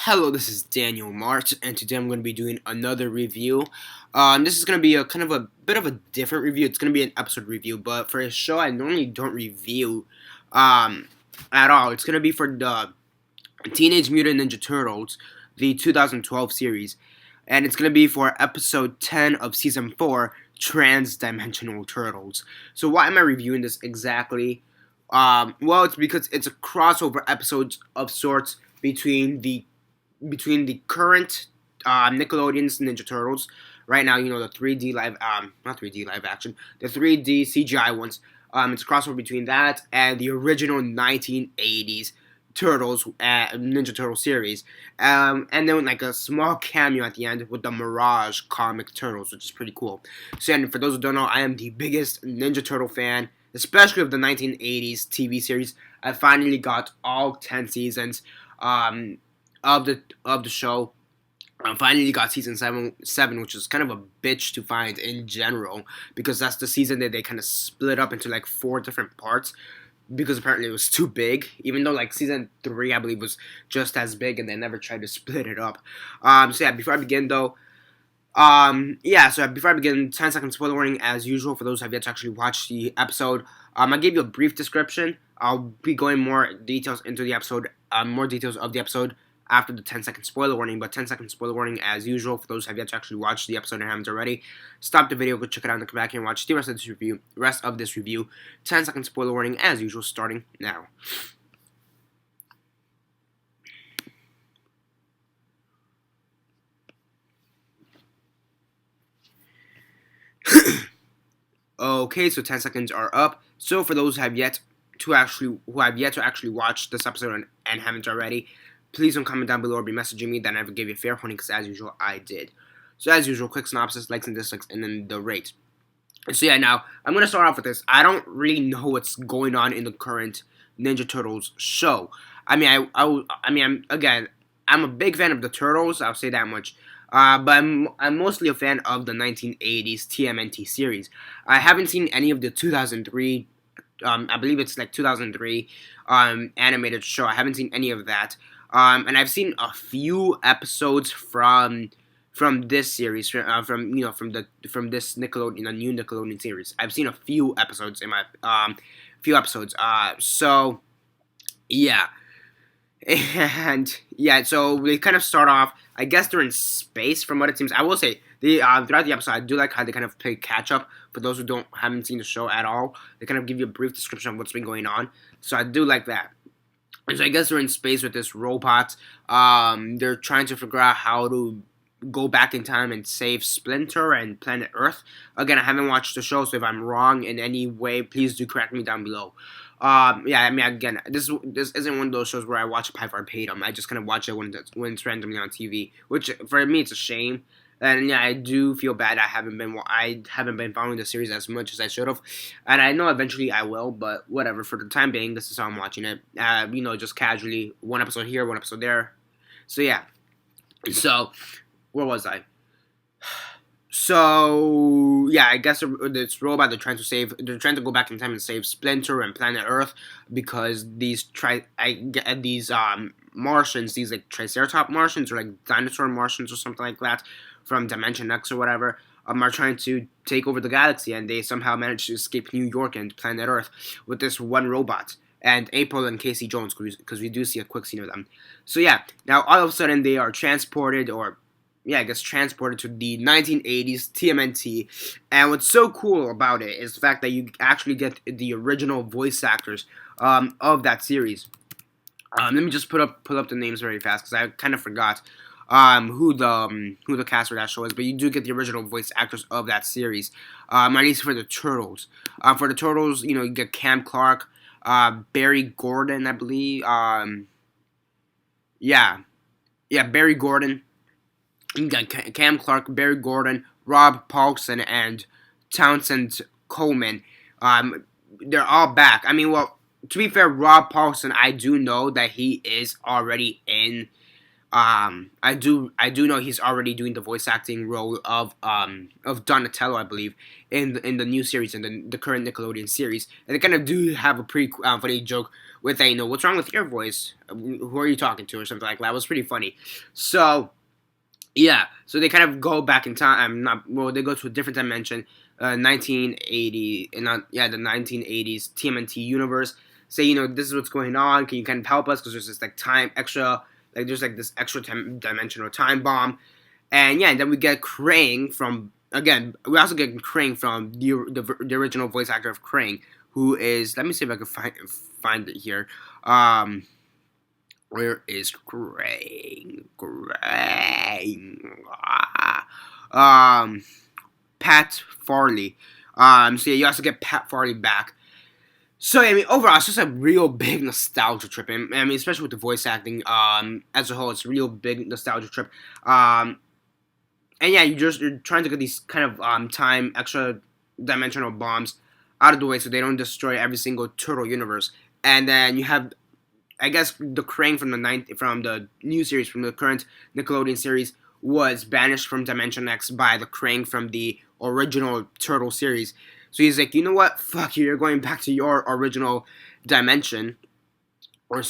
Hello, this is Daniel Mart, and today I'm going to be doing another review. This is going to be a kind of a bit of a different review. It's going to be an episode review, but for a show I normally don't review at all. It's going to be for the Teenage Mutant Ninja Turtles, the 2012 series, and it's going to be for episode 10 of season 4, Trans-Dimensional Turtles. So why am I reviewing this exactly? Well, it's because it's a crossover episode of sorts between the current Nickelodeon's Ninja Turtles. Right now, you know, the 3D live, not 3D live action, the 3D CGI ones. It's a crossover between that and the original 1980s Turtles, Ninja Turtle series. And then like a small cameo at the end with the Mirage comic Turtles, which is pretty cool. So, and for those who don't know, I am the biggest Ninja Turtle fan, especially of the 1980s TV series. I finally got all 10 seasons. Of the show. Finally got season 7, which is kind of a bitch to find in general, because that's the season that they kind of split up into like 4 different parts, because apparently it was too big, even though like season 3 I believe was just as big and they never tried to split it up. So yeah, before I begin though, before I begin, 10-second spoiler warning as usual for those who have yet to actually watch the episode. I gave you a brief description. I'll be going more details into the episode, more details of the episode after the 10-second spoiler warning, but 10-second spoiler warning as usual for those who have yet to actually watch the episode and haven't already. Stop the video, go check it out, and come back here and watch the rest of this review. 10-second spoiler warning as usual, starting now. Okay, so 10 seconds are up. So for those who have yet to actually watch this episode and haven't already, please don't comment down below or be messaging me. Then I will give you a fair warning, because as usual I did. So as usual, quick synopsis, likes and dislikes, and then the rate. So yeah, now I'm gonna start off with this. I don't really know what's going on in the current Ninja Turtles show. I'm a big fan of the Turtles. I'll say that much. But I'm mostly a fan of the 1980s TMNT series. I haven't seen any of the 2003. I believe it's like 2003 animated show. I haven't seen any of that. And I've seen a few episodes from this series, from this Nickelodeon, the new Nickelodeon series. I've seen a few episodes in my so yeah. And yeah, so we kind of start off. I guess they're in space, from what it seems. I will say throughout the episode, I do like how they kind of play catch up for those who haven't seen the show at all. They kind of give you a brief description of what's been going on. So I do like that. And so I guess they're in space with this robot. They're trying to figure out how to go back in time and save Splinter and Planet Earth. Again, I haven't watched the show, so if I'm wrong in any way, please do correct me down below. Again, this isn't one of those shows where I watch it for verbatim. I just kind of watch it when it's randomly on TV, which for me it's a shame. And yeah, I do feel bad. I haven't been following the series as much as I should have, and I know eventually I will. But whatever. For the time being, this is how I'm watching it. Just casually, one episode here, one episode there. So yeah. So where was I? So yeah, I guess this robot they're trying to go back in time and save Splinter and Planet Earth, because these Martians, these like Triceratops Martians or like dinosaur Martians or something like that from Dimension X or whatever, are trying to take over the galaxy, and they somehow manage to escape New York and Planet Earth with this one robot and April and Casey Jones, because we do see a quick scene of them. So yeah, now all of a sudden they are transported to the 1980s TMNT, and what's so cool about it is the fact that you actually get the original voice actors of that series. Let me just pull up the names very fast, because I kind of forgot who the cast for that show is, but you do get the original voice actors of that series. At least for the Turtles. For the Turtles, you get Cam Clark, Barry Gordon, I believe. Barry Gordon. You got Cam Clark, Barry Gordon, Rob Paulson, and Townsend Coleman. They're all back. I mean, well, to be fair, Rob Paulson, I do know that he is already in I do know he's already doing the voice acting role of Donatello, I believe, in the new series, in the current Nickelodeon series. And they kind of do have a pretty funny joke with a, what's wrong with your voice? Who are you talking to, or something like that. That was pretty funny. So yeah, so they kind of go back in time. Not well, they go to a different dimension, 1980, and not yeah, the 1980s TMNT universe. Say, this is what's going on. Can you kind of help us? Because there's this like time extra, like there's like this extra dimensional time bomb, and yeah, and then we get Krang from again. We also get Krang from the original voice actor of Krang, who is, let me see if I can find it here. Where is Krang? Krang. Pat Farley. So yeah, you also get Pat Farley back. So I mean, overall, it's just a real big nostalgia trip. And I mean, especially with the voice acting, as a whole, it's a real big nostalgia trip. And yeah, you're trying to get these kind of time extra dimensional bombs out of the way so they don't destroy every single turtle universe. And then you have, I guess, the Krang from the new series, from the current Nickelodeon series, was banished from Dimension X by the Krang from the original Turtle series. So he's like, you know what? Fuck you. You're going back to your original dimension. Or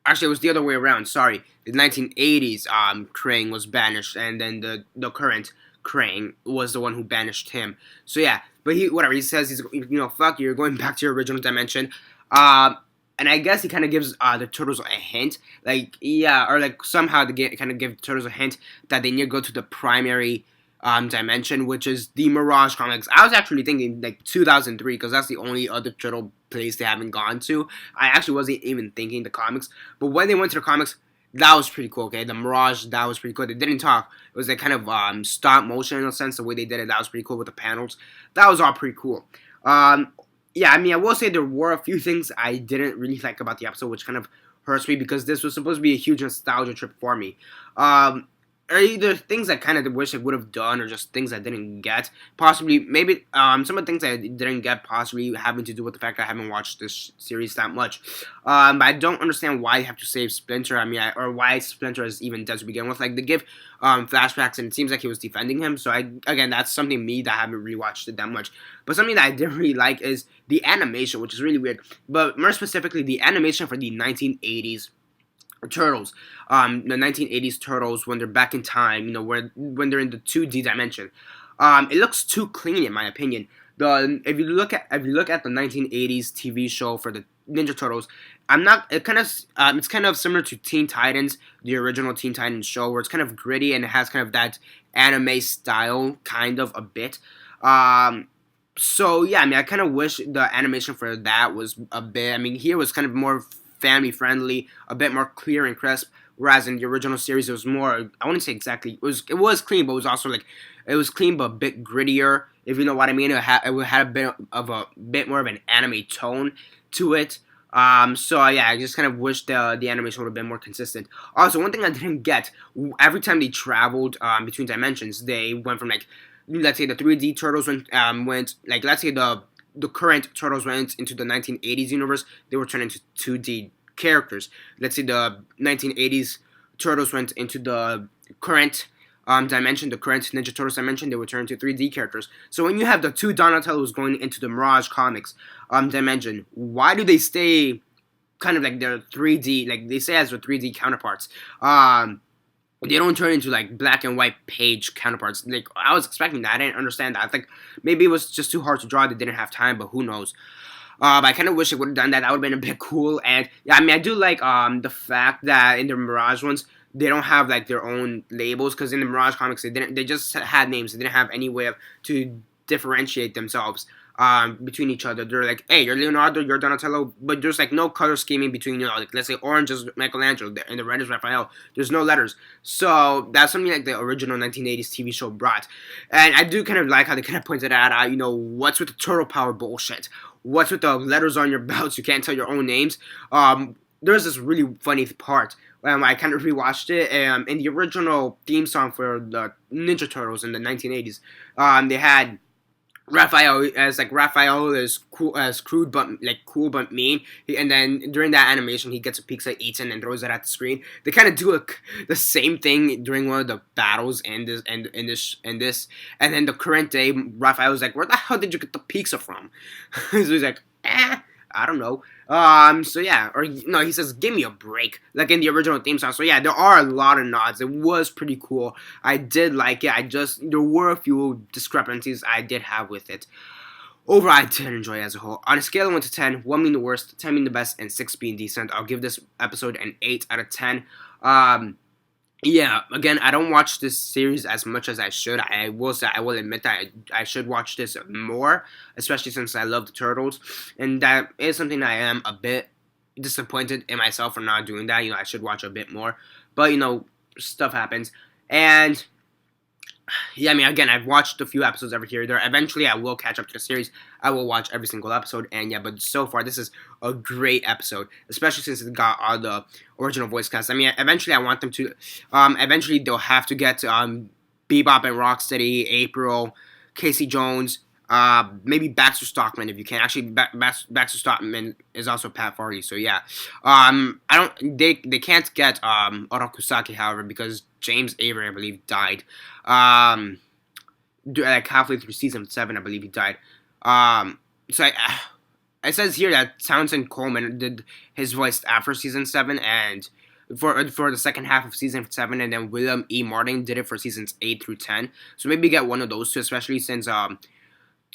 actually, it was the other way around. Sorry, the 1980s Krang was banished, and then the current Krang was the one who banished him. So yeah, but he says, he's, fuck you. You're going back to your original dimension. And I guess he kind of gives the turtles a hint, like, yeah, or like somehow they kind of give the turtles a hint that they need to go to the primary dimension, which is the Mirage comics. I was actually thinking like 2003, because that's the only other turtle place they haven't gone to. I actually wasn't even thinking the comics, but when they went to the comics, that was pretty cool. Okay, the Mirage, that was pretty cool. They didn't talk. It was like kind of stop motion in a sense. The way they did it, that was pretty cool with the panels. That was all pretty cool. Yeah, I mean, I will say there were a few things I didn't really like about the episode, which kind of hurts me, because this was supposed to be a huge nostalgia trip for me. Or either things I kind of wish I would have done, or just things I didn't get. Possibly, maybe, some of the things I didn't get possibly having to do with the fact that I haven't watched this series that much. But I don't understand why you have to save Splinter. I mean, or why Splinter is even dead to begin with. Like, they give flashbacks, and it seems like he was defending him. So, again, that's something me that I haven't rewatched it that much. But something that I didn't really like is the animation, which is really weird. But more specifically, the animation for the 1980s Turtles, the 1980s Turtles, when they're back in time, when they're in the 2D dimension, it looks too clean in my opinion. If you look at the 1980s TV show for the Ninja Turtles, it's kind of similar to Teen Titans, the original Teen Titans show, where it's kind of gritty and it has kind of that anime style, kind of a bit. So yeah, I mean, I kind of wish the animation for that was a bit. I mean, here was kind of more family friendly, a bit more clear and crisp. Whereas in the original series, it was more, I wouldn't say exactly, it was clean, but it was also like, it was clean but a bit grittier, if you know what I mean. It had a bit more of an anime tone to it. So yeah, I just kind of wish the animation would have been more consistent. Also, one thing I didn't get, every time they traveled between dimensions, they went from, like, let's say the 3D Turtles went, like, let's say the current Turtles went into the 1980s universe, they were turned into 2D characters. Let's say the 1980s Turtles went into the current dimension, the current Ninja Turtles dimension, they were turned into 3D characters. So when you have the two Donatellos going into the Mirage Comics dimension, why do they stay kind of like their 3D, like they say as their 3D counterparts? They don't turn into like black and white page counterparts. Like, I was expecting that. I didn't understand that. I think maybe it was just too hard to draw. They didn't have time, but who knows? But I kind of wish they would have done that. That would have been a bit cool. And yeah, I mean, I do like the fact that in the Mirage ones, they don't have like their own labels, because in the Mirage comics they just had names. They didn't have any way to differentiate themselves between each other. They're like, hey, you're Leonardo, you're Donatello, but there's like no color scheming between, like, let's say orange is Michelangelo and the red is Raphael. There's no letters. So that's something like the original 1980s TV show brought. And I do kind of like how they kind of pointed out, what's with the turtle power bullshit? What's with the letters on your belts? You can't tell your own names. There's this really funny part. I kind of rewatched it. In the original theme song for the Ninja Turtles in the 1980s, they had Raphael is cool, as crude but like cool but mean. And then during that animation, he gets a pizza, eats it, and throws it at the screen. They kind of do the same thing during one of the battles in this. And then the current day, Raphael was like, "Where the hell did you get the pizza from?" So he's like, I don't know. So yeah, or no, he says, "Give me a break," like in the original theme song. So yeah, there are a lot of nods. It was pretty cool. I did like it. There were a few discrepancies I did have with it. Overall, I did enjoy it as a whole. On a scale of 1 to 10, 1 being the worst, 10 being the best, and 6 being decent, I'll give this episode an 8 out of 10. Yeah, again, I don't watch this series as much as I should. I will admit that I should watch this more, especially since I love the Turtles, and that is something I am a bit disappointed in myself for not doing that. I should watch a bit more, but stuff happens, and yeah, I mean, again, I've watched a few episodes over here. There, eventually, I will catch up to the series. I will watch every single episode, and yeah, but so far, this is a great episode, especially since it got all the original voice cast. I mean, eventually, I want them to, eventually, they'll have to get Bebop and Rocksteady, April, Casey Jones, maybe Baxter Stockman if you can. Actually, Baxter Stockman is also Pat Farley, so yeah. They can't get Orokusaki, however, because James Avery, I believe, died. Like halfway through season 7, I believe he died. So it says here that Townsend Coleman did his voice after season 7, and for the second half of season 7, and then William E. Martin did it for seasons 8 through 10. So maybe get one of those two, especially since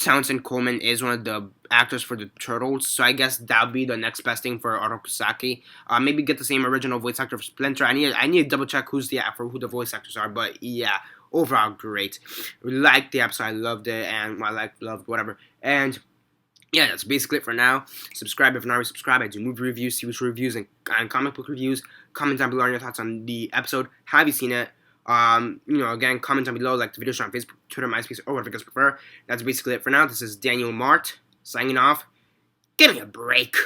Townsend Coleman is one of the actors for the Turtles, so I guess that would be the next best thing for Orokusaki. Maybe get the same original voice actor for Splinter. I need to double check who the voice actors are, but yeah, overall great. Liked the episode, I loved it, and loved whatever. And yeah, that's basically it for now. Subscribe if you're not already subscribed. I do movie reviews, TV show reviews, and comic book reviews. Comment down below on your thoughts on the episode. Have you seen it? Again, comment down below, like the video, share on Facebook, Twitter, MySpace, or whatever you guys prefer. That's basically it for now. This is Daniel Mart, signing off. Give me a break.